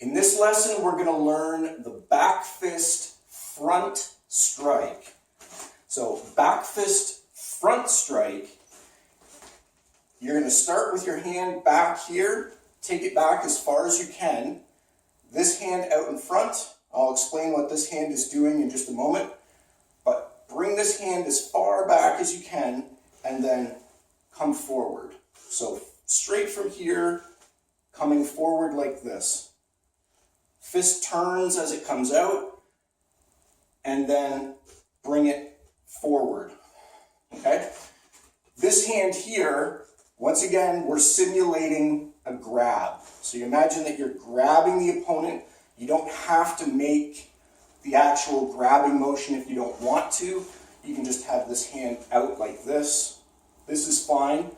In this lesson, we're going to learn the back fist front strike. So back fist front strike, you're going to start with your hand back here, take it back as far as you can. This hand out in front, I'll explain what this hand is doing in just a moment, but bring this hand as far back as you can and then come forward. So straight from here, coming forward like this. Fist turns as it comes out, and then bring it forward, okay? This hand here, once again, we're simulating a grab. So you imagine that you're grabbing the opponent. You don't have to make the actual grabbing motion if you don't want to. You can just have this hand out like this. This is fine,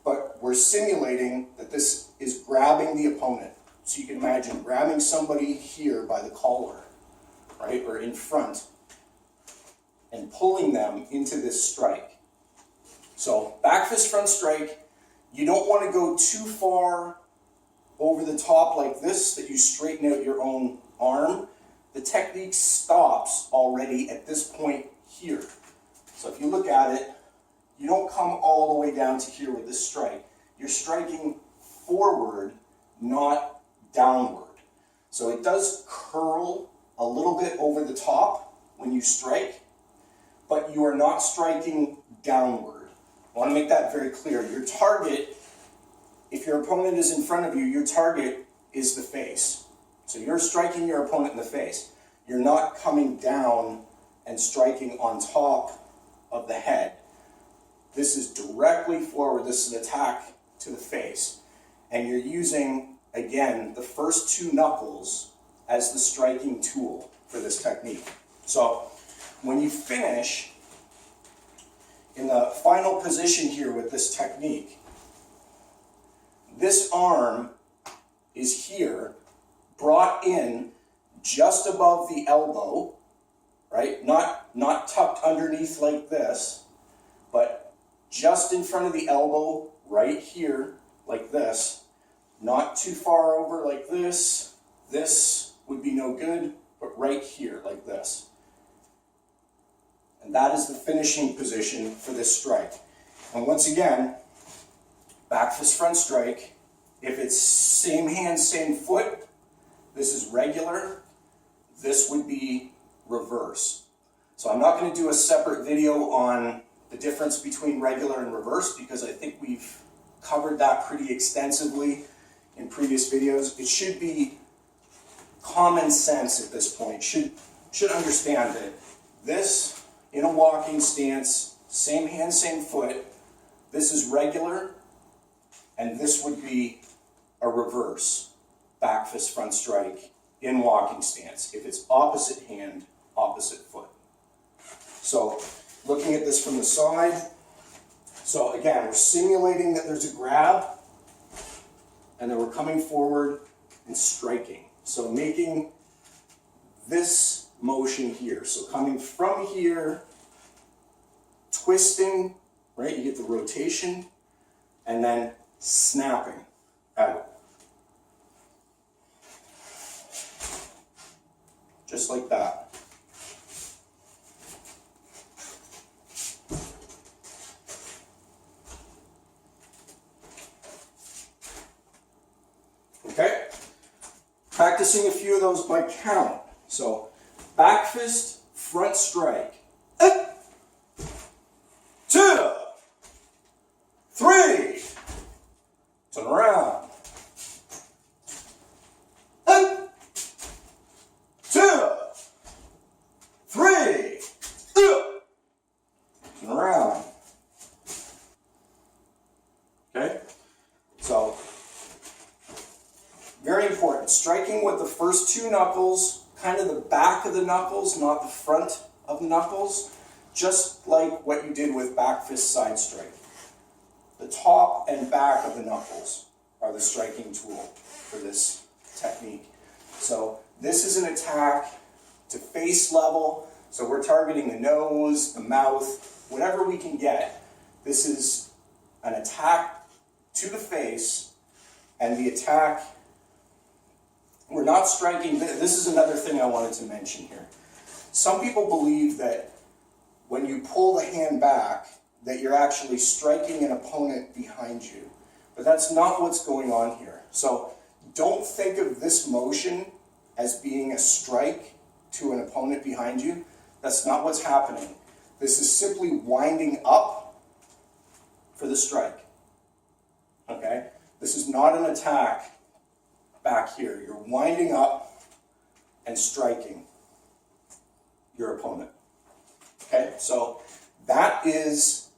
but we're simulating that this is grabbing the opponent. So you can imagine grabbing somebody here by the collar, right, or in front, and pulling them into this strike. So back fist front strike, you don't want to go too far over the top like this that you straighten out your own arm. The technique stops already at this point here. So if you look at it, you don't come all the way down to here with this strike. You're striking forward, not downward. So it does curl a little bit over the top when you strike, but you are not striking downward. I want to make that very clear. Your target, if your opponent is in front of you, your target is the face. So you're striking your opponent in the face. You're not coming down and striking on top of the head. This is directly forward. This is an attack to the face. And you're using, again, the first two knuckles as the striking tool for this technique. So when you finish in the final position here with this technique, this arm is here, brought in just above the elbow, right? Not tucked underneath like this, but just in front of the elbow, right here, like this. Not too far over like this. This would be no good, but right here like this. And that is the finishing position for this strike. And once again, back fist front strike, if it's same hand, same foot, this is regular. This would be reverse. So I'm not going to do a separate video on the difference between regular and reverse because I think we've covered that pretty extensively in previous videos. It should be common sense at this point. Should understand that this, in a walking stance, same hand, same foot, this is regular, and this would be a reverse back fist front strike in walking stance if it's opposite hand, opposite foot. So looking at this from the side, so again, we're simulating that there's a grab, and then we're coming forward and striking. So making this motion here. So coming from here, twisting, right? You get the rotation, and then snapping out. Just like that. Okay? Practicing a few of those by count. So, back fist, front strike. 2, 3, turn around. 2, 3, turn around. Okay? So, very important. Striking with the first two knuckles, kind of the back of the knuckles, not the front of the knuckles, just like what you did with back fist side strike. The top and back of the knuckles are the striking tool for this technique. So this is an attack to face level. So we're targeting the nose, the mouth, whatever we can get. This is an attack to the face, and the attack We're not striking, this is another thing I wanted to mention here. Some people believe that when you pull the hand back, that you're actually striking an opponent behind you. But that's not what's going on here. So don't think of this motion as being a strike to an opponent behind you. That's not what's happening. This is simply winding up for the strike. Okay? This is not an attack back here. You're winding up and striking your opponent. Okay? So that is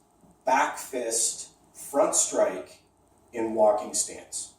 back fist front strike in walking stance.